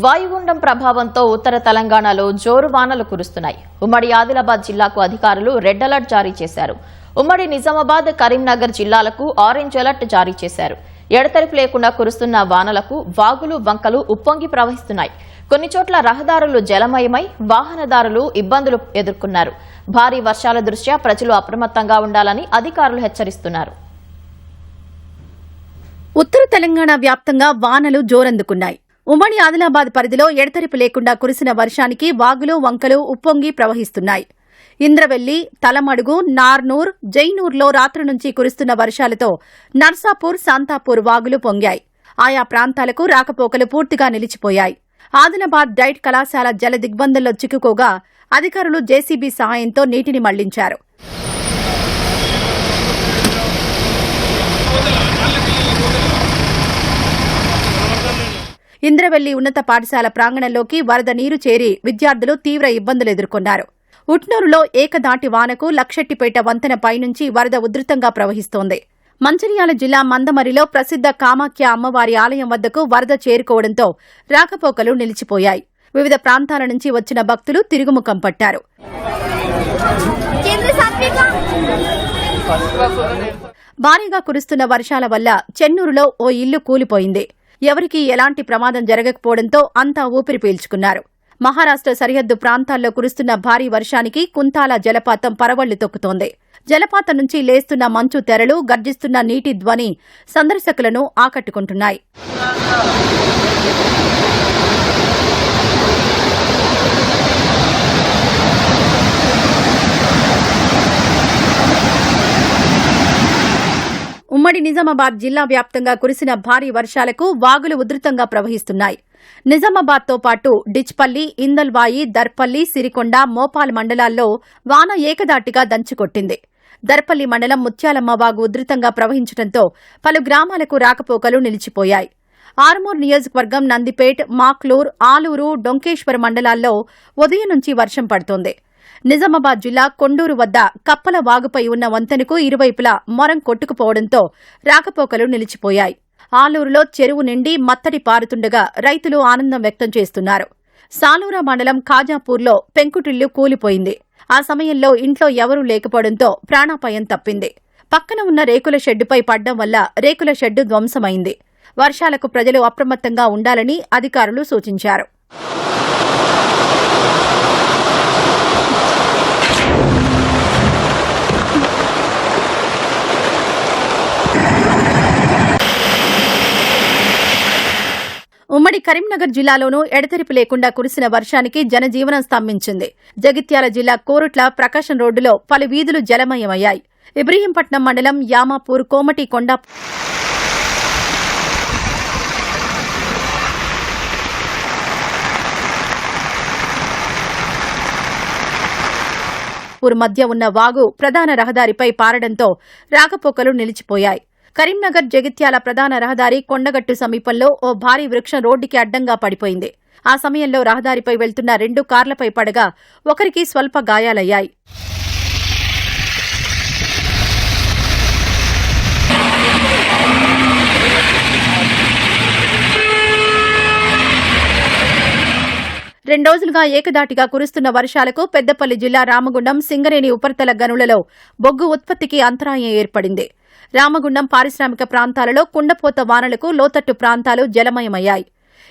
వాయుగుండం ప్రభావంతో ఉత్తర తెలంగాణలో జోరు వానలు కురుస్తున్నాయి. ఉమ్మడి ఆదిలాబాద్ జిల్లాకు అధికారులు రెడ్ అలర్ట్ జారీ చేశారు. ఉమ్మడి నిజామాబాద్, కరీంనగర్ జిల్లాలకు ఆరెంజ్ అలర్ట్ జారీ చేశారు. ఎడతెరిపి లేకుండా కురుస్తున్న వానలకు వాగులు, వంకలు ఉప్పొంగి ప్రవహిస్తున్నాయి. కొన్ని చోట్ల రహదారులు జలమయమై వాహనదారులు ఇబ్బందులు ఎదుర్కొన్నారు. భారీ వర్షాల దృష్ట్యా ప్రజలు అప్రమత్తంగా ఉండాలని అధికారులు హెచ్చరిస్తున్నారు. ఉత్తర తెలంగాణ వ్యాప్తంగా వానలు జోరందుకున్నాయి. ఉమ్మడి ఆదిలాబాద్ పరిధిలో ఎడతెరిపి లేకుండా కురిసిన వర్షానికి వాగులు, వంకలు ఉప్పొంగి ప్రవహిస్తున్నాయి. ఇంద్రవెల్లి, తలమడుగు, నార్నూర్, జైనూర్లో రాత్రి నుంచి కురుస్తున్న వర్షాలతో నర్సాపూర్, శాంతాపూర్ వాగులు పొంగాయి. ఆయా ప్రాంతాలకు రాకపోకలు పూర్తిగా నిలిచిపోయాయి. ఆదిలాబాద్ డైట్ కళాశాల జల దిగ్బంధంలో చిక్కుకోగా అధికారులు జేసీబీ సహాయంతో నీటిని మళ్లించారు. ఇంద్రవెల్లి ఉన్నత పాఠశాల ప్రాంగణంలోకి వరద నీరు చేరి విద్యార్థులు తీవ్ర ఇబ్బందులు ఎదుర్కొన్నారు. ఉట్నూరులో ఏకదాటి వానకు లక్షెట్టిపేట వంతెన పైనుంచి వరద ఉధృతంగా ప్రవహిస్తోంది. మంచిర్యాల జిల్లా మందమరిలో ప్రసిద్ధ కామాఖ్య అమ్మవారి ఆలయం వద్దకు వరద చేరుకోవడంతో రాకపోకలు నిలిచిపోయాయి. వివిధ ప్రాంతాల నుంచి వచ్చిన భక్తులు తిరుగుముఖం పట్టారు. భారీగా కురుస్తున్న వర్షాల వల్ల చెన్నూరులో ఓ ఇల్లు కూలిపోయింది. ఎవరికీ ఎలాంటి ప్రమాదం జరగకపోవడంతో అంతా ఊపిరి పీల్చుకున్నారు. మహారాష్ట్ర సరిహద్దు ప్రాంతాల్లో కురుస్తున్న భారీ వర్షానికి కుంతాల జలపాతం పరవళ్లు తొక్కుతోంది. జలపాతం నుంచి లేస్తున్న మంచు తెరలు, గర్జిస్తున్న నీటి ధ్వని సందర్శకులను ఆకట్టుకుంటున్నాయి. ఉమ్మడి నిజామాబాద్ జిల్లా వ్యాప్తంగా కురిసిన భారీ వర్షాలకు వాగులు ఉధృతంగా ప్రవహిస్తున్నాయి. నిజామాబాద్తో పాటు డిచ్పల్లి, ఇందల్వాయి, దర్పల్లి, సిరికొండ, మోపాల్ మండలాల్లో వాన ఏకదాటిగా దంచుకొట్టింది. దర్పల్లి మండలం ముత్యాలమ్మ వాగు ఉధృతంగా ప్రవహించడంతో పలు గ్రామాలకు రాకపోకలు నిలిచిపోయాయి. ఆర్మూర్ నియోజకవర్గం నందిపేట్, మాక్లూర్, ఆలూరు, డొంకేశ్వర మండలాల్లో ఉదయం నుంచి వర్షం పడుతోంది. నిజామాబాద్ జిల్లా కొండూరు వద్ద కప్పల వాగుపై ఉన్న వంతెనకు ఇరువైపులా మొరం కొట్టుకుపోవడంతో రాకపోకలు నిలిచిపోయాయి. ఆలూరులో చెరువు నిండి మత్తడి పారుతుండగా రైతులు ఆనందం వ్యక్తం చేస్తున్నారు. సాలూరా మండలం ఖాజాపూర్లో పెంకుటిల్లు కూలిపోయింది. ఆ సమయంలో ఇంట్లో ఎవరూ లేకపోవడంతో ప్రాణాపాయం తప్పింది. పక్కన ఉన్న రేకుల షెడ్డుపై పడ్డం వల్ల రేకుల షెడ్డు ధ్వంసమైంది. వర్షాలకు ప్రజలు అప్రమత్తంగా ఉండాలని అధికారులు సూచించారు. ఉమ్మడి కరీంనగర్ జిల్లాలోనూ ఎడతెరిపి లేకుండా కురిసిన వర్షానికి జనజీవనం స్తంభించింది. జగిత్యాల జిల్లా కోరుట్ల ప్రకాశం రోడ్డులో పలు వీధులు జలమయమయ్యాయి. ఇబ్రహీంపట్నం మండలం యామాపూర్, కోమటి కొండ మధ్య ఉన్న వాగు ప్రధాన రహదారిపై పారడంతో రాకపోకలు నిలిచిపోయాయి. కరీంనగర్ జగిత్యాల ప్రధాన రహదారి కొండగట్టు సమీపంలో ఓ భారీ వృక్షం రోడ్డుకి అడ్డంగా పడిపోయింది. ఆ సమయంలో రహదారిపై వెళ్తున్న 2 కార్లపై పడగా ఒకరికి స్వల్ప గాయాలయ్యాయి. రెండోజులుగా ఏకదాటిగా కురుస్తున్న వర్షాలకు పెద్దపల్లి జిల్లా రామగుండం, సింగరేణి ఉపరితల గనులలో బొగ్గు ఉత్పత్తికి అంతరాయం ఏర్పడింది. రామగుండం పారిశ్రామిక ప్రాంతాలలో కుండపోత వానలకు లోతట్టు ప్రాంతాలు జలమయమయ్యాయి.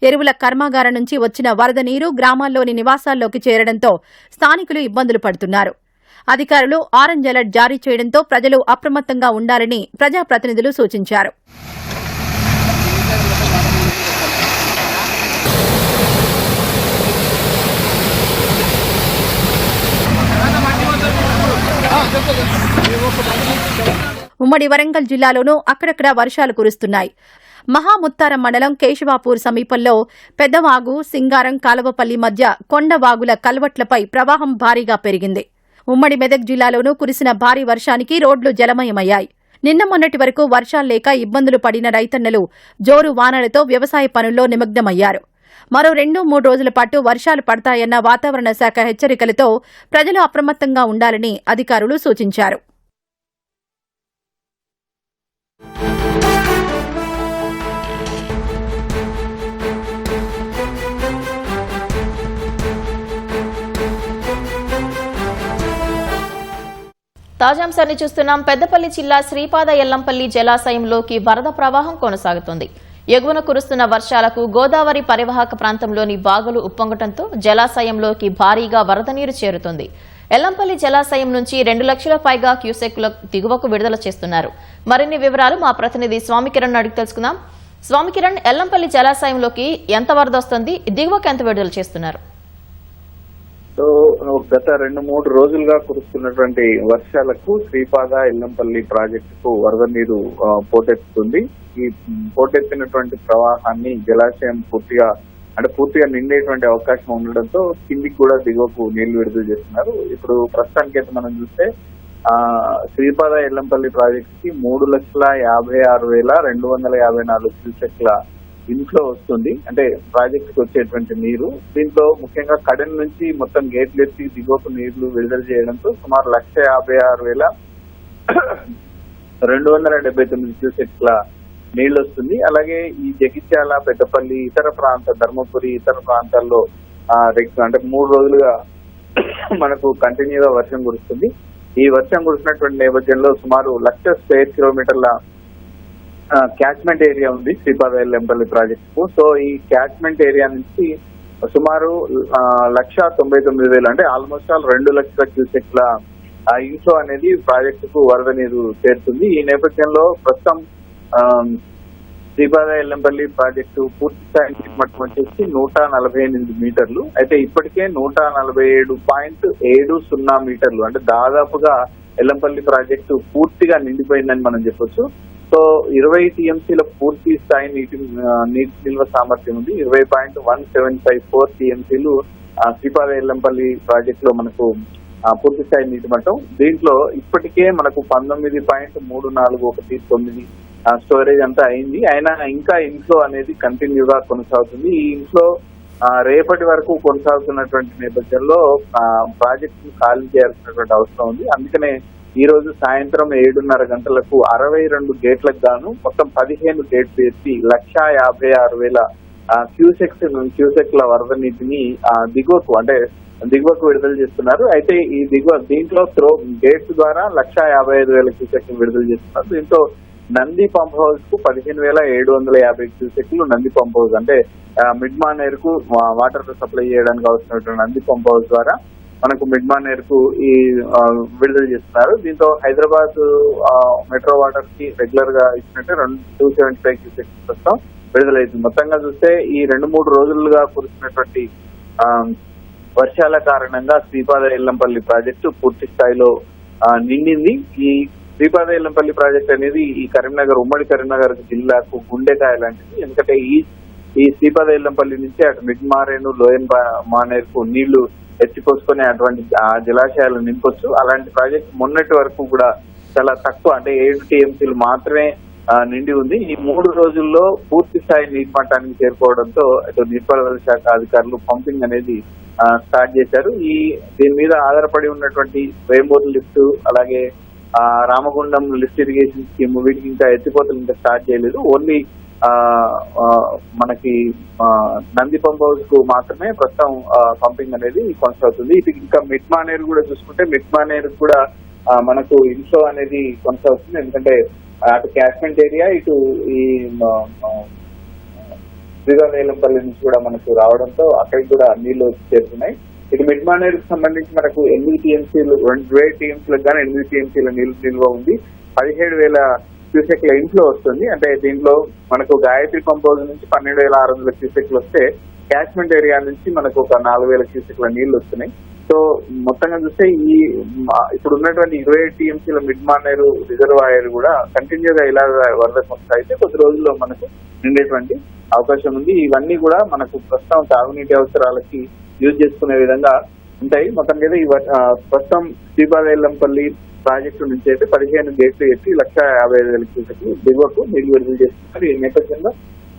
ఎరువుల కర్మాగారం నుంచి వచ్చిన వరద నీరు గ్రామాల్లోని నివాసాల్లోకి చేరడంతో స్థానికులు ఇబ్బందులు పడుతున్నారు. అధికారులు ఆరెంజ్ అలర్ట్ జారీ చేయడంతో ప్రజలు అప్రమత్తంగా ఉండాలని ప్రజాప్రతినిధులు సూచించారు. ఉమ్మడి వరంగల్ జిల్లాలోనూ అక్కడక్కడ వర్షాలు కురుస్తున్నాయి. మహాముత్తారం మండలం కేశవాపూర్ సమీపంలో పెద్దవాగు, సింగారం, కాలవపల్లి మధ్య కొండవాగుల కల్వట్లపై ప్రవాహం భారీగా పెరిగింది. ఉమ్మడి మెదక్ జిల్లాలోనూ కురిసిన భారీ వర్షానికి రోడ్లు జలమయమయ్యాయి. నిన్న మొన్నటి వరకు వర్షాలు లేక ఇబ్బందులు పడిన రైతన్నలు జోరు వానలతో వ్యవసాయ పనుల్లో నిమగ్నమయ్యారు. మరో 2-3 రోజుల పాటు వర్షాలు పడతాయన్న వాతావరణ శాఖ హెచ్చరికలతో ప్రజలు అప్రమత్తంగా ఉండాలని అధికారులు సూచించారు. తాజాంశాన్ని చూస్తున్నాం. పెద్దపల్లి జిల్లా శ్రీపాద ఎల్లంపల్లి జలాశయంలోకి వరద ప్రవాహం కొనసాగుతోంది. ఎగువన కురుస్తున్న వర్షాలకు గోదావరి పరివాహక ప్రాంతంలోని వాగులు ఉప్పొంగటంతో జలాశయంలోకి భారీగా వరద నీరు చేరుతోంది. ఎల్లంపల్లి జలాశయం నుంచి 2 లక్షల పైగా క్యూసెక్ల దిగువకు విడుదల చేస్తున్నారు. మరిన్ని వివరాలు మా ప్రతినిధి స్వామికిరణ్ అడిగి తెలుసుకుందాం. స్వామికిరణ్, ఎల్లంపల్లి జలాశయంలోకి ఎంత వరద వస్తుంది, దిగువకు ఎంత విడుదల చేస్తున్నారు? సో గత 2-3 రోజులుగా కురుస్తున్నటువంటి వర్షాలకు శ్రీపాద ఎల్లంపల్లి ప్రాజెక్టుకు వరద నీరు పోటెత్తుతుంది. ఈ పోటెత్తినటువంటి ప్రవాహాన్ని జలాశయం పూర్తిగా నిండేటువంటి అవకాశం ఉండడంతో కిందికి కూడా దిగువకు నీళ్లు విడుదల చేస్తున్నారు. ఇప్పుడు ప్రస్తుతానికి అయితే మనం చూస్తే శ్రీపాద ఎల్లంపల్లి ప్రాజెక్టుకి 3,56,254 క్యూసెక్ల ఇన్ఫ్లో వస్తుంది. అంటే ప్రాజెక్టుకి వచ్చేటువంటి నీరు. దీంట్లో ముఖ్యంగా కడెన్ నుంచి మొత్తం గేట్లు ఎత్తి దిగువకు నీళ్లు విడుదల చేయడంతో సుమారు 1,56,279 క్యూసెక్ల నీళ్లు వస్తుంది. అలాగే ఈ జగిత్యాల, పెద్దపల్లి, ధర్మపురి ఇతర ప్రాంతాల్లో అంటే 3 రోజులుగా మనకు కంటిన్యూగా వర్షం కురుస్తుంది. ఈ వర్షం కురిసినటువంటి నేపథ్యంలో సుమారు 1,00,000 స్క్వేర్ కిలోమీటర్ల క్యాచ్మెంట్ ఏరియా ఉంది శ్రీపాద ఎల్లంపల్లి ప్రాజెక్టు. సో ఈ క్యాచ్మెంట్ ఏరియా నుంచి సుమారు 1,99,000 అంటే ఆల్మోస్ట్ 2 లక్షల క్యూసెక్ల ఇన్ఫ్లో అనేది ప్రాజెక్టుకు వరద నీరు చేరుతుంది. ఈ నేపథ్యంలో ప్రస్తుతం శ్రీపాద ఎల్లంపల్లి ప్రాజెక్టు పూర్తి స్థాయి మట్టం వచ్చేసి 148 మీటర్లు. అయితే ఇప్పటికే 147.70 మీటర్లు అంటే దాదాపుగా ఎల్లంపల్లి ప్రాజెక్టు పూర్తిగా నిండిపోయిందని మనం చెప్పొచ్చు. సో 20 టీఎంసీల పూర్తి స్థాయి నీటి నిల్వ సామర్థ్యం ఉంది. 20.1754 టీఎంసీలు శ్రీపాద ఎల్లంపల్లి ప్రాజెక్ట్ లో మనకు పూర్తి స్థాయి నీటి మట్టం. దీంట్లో ఇప్పటికే మనకు 19.3419 స్టోరేజ్ అంతా అయింది. అయినా ఇంకా ఇన్ఫ్లో అనేది కంటిన్యూగా కొనసాగుతుంది. ఈ ఇన్ఫ్లో రేపటి వరకు కొనసాగుతున్నటువంటి నేపథ్యంలో ప్రాజెక్ట్ ఖాళీ చేయాల్సినటువంటి అవసరం ఉంది. అందుకనే ఈ రోజు సాయంత్రం 7:30 గంటలకు 62 గేట్లకు గాను మొత్తం 15 గేట్లు ఎత్తి 1,56,000 క్యూసెక్ల వరద నీటిని దిగువకు విడుదల చేస్తున్నారు. అయితే ఈ దీంట్లో గేట్స్ ద్వారా 1,55,000 క్యూసెక్లు విడుదల చేస్తున్నారు. దీంతో నంది పంప్ హౌస్ కు 15,750 క్యూసెక్లు నంది పంప్ హౌస్ అంటే మిడ్ మానేర్ కు వాటర్ సప్లై చేయడానికి అవసరమైనటువంటి నంది పంప్ హౌస్ ద్వారా మనకు మిడ్ మానేర్ కు ఈ విడుదల చేస్తున్నారు. దీంతో హైదరాబాద్ మెట్రో వాటర్ కి రెగ్యులర్ గా ఇచ్చినట్టే 275 క్యూసెక్స్ ప్రస్తుతం విడుదలవుతుంది. మొత్తంగా చూస్తే ఈ 2-3 రోజులుగా కురిసినటువంటి వర్షాల కారణంగా శ్రీపాద ఎల్లంపల్లి ప్రాజెక్టు పూర్తి స్థాయిలో నిండింది. ఈ శ్రీపాద ఎల్లంపల్లి ప్రాజెక్ట్ అనేది ఈ ఉమ్మడి కరీంనగర్ జిల్లాకు గుండెకాయ లాంటిది. ఎందుకంటే ఈ శ్రీపాద ఎల్లంపల్లి నుంచి అటు మిడ్ మారేను, లోయన్ మానేర్ కు నీళ్లు ఎత్తిపోసుకుని అటువంటి జలాశయాలు నింపొచ్చు. అలాంటి ప్రాజెక్ట్ మొన్నటి వరకు కూడా చాలా తక్కువ అంటే 7 టీఎంసీలు మాత్రమే నిండి ఉంది. ఈ 3 రోజుల్లో పూర్తి స్థాయి నీటి మట్టానికి చేరుకోవడంతో అటు నీటిపారుదల శాఖ అధికారులు పంపింగ్ అనేది స్టార్ట్ చేశారు. దీని మీద ఆధారపడి ఉన్నటువంటి వేమూరు లిఫ్ట్, అలాగే రామగుండం లిఫ్ట్ ఇరిగేషన్ స్కీమ్ వీటికి ఇంకా ఎత్తిపోతలు ఇంకా స్టార్ట్ చేయలేదు. ఓన్లీ మనకి నంది పంప్ హౌస్ కు మాత్రమే ప్రస్తుతం పంపింగ్ అనేది కొనసాగుతుంది. ఇది ఇంకా మిడ్ మానేర్ కూడా చూసుకుంటే మిడ్ మానేర్ కూడా మనకు ఇన్ఫ్లో అనేది కొనసాగుతుంది. ఎందుకంటే అటు క్యాచ్మెంట్ ఏరియా ఇటు ఈ శ్రీకాకుళంపల్లి నుంచి కూడా మనకు రావడంతో అక్కడికి కూడా నీళ్లు వచ్చి చేరుతున్నాయి. ఇటు మిడ్ మానేర్ కు సంబంధించి మనకు 8 టీఎంసీలు 2 టీఎంసీలకు గానీ 8 టీఎంసీల నిల్వ ఉంది. 17,000 క్యూసెక్ల ఇంట్లో వస్తుంది. అంటే దీంట్లో మనకు గాయత్రి పంప్ హౌస్ నుంచి 12,600 క్యూసెక్లు వస్తే క్యాచ్మెంట్ ఏరియా నుంచి మనకు ఒక 4,000 క్యూసెక్ల నీళ్లు వస్తున్నాయి. సో మొత్తంగా చూస్తే ఇప్పుడు ఉన్నటువంటి 20 టీఎంసీల మిడ్ మానేరు రిజర్వాయర్ కూడా కంటిన్యూగా ఇలా వరద కొనసాగితే కొద్ది రోజుల్లో మనకు నిండేటువంటి అవకాశం ఉంది. ఇవన్నీ కూడా మనకు ప్రస్తుతం తాగునీటి అవసరాలకి యూజ్ చేసుకునే విధంగా ఉంటాయి. మొత్తం మీద ప్రస్తుతం శ్రీపాద ఎల్లంపల్లి ప్రాజెక్టు నుంచి అయితే 15 గేట్లు ఎత్తి 1,55,000 క్యూసెక్లు దిగువకు నీళ్లు విడుదల చేస్తున్నారు. ఈ నేపథ్యంలో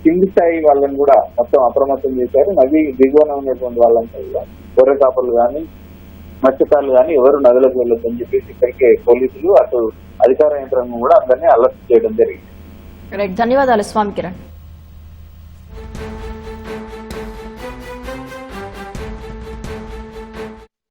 కింది స్థాయి వాళ్ళని కూడా మొత్తం అప్రమత్తం చేశారు. నది దిగువన ఉన్నటువంటి వాళ్ళంతా కూడా గొర్రె కాపర్లు కానీ మత్స్యకారులు కానీ ఎవరు నదులకు వెళ్ళొద్దని చెప్పేసి ఇక్కడికే పోలీసులు అటు అధికార యంత్రాంగం కూడా అందరినీ అలర్ట్ చేయడం జరిగింది. ధన్యవాదాలు స్వామి కిరణ్.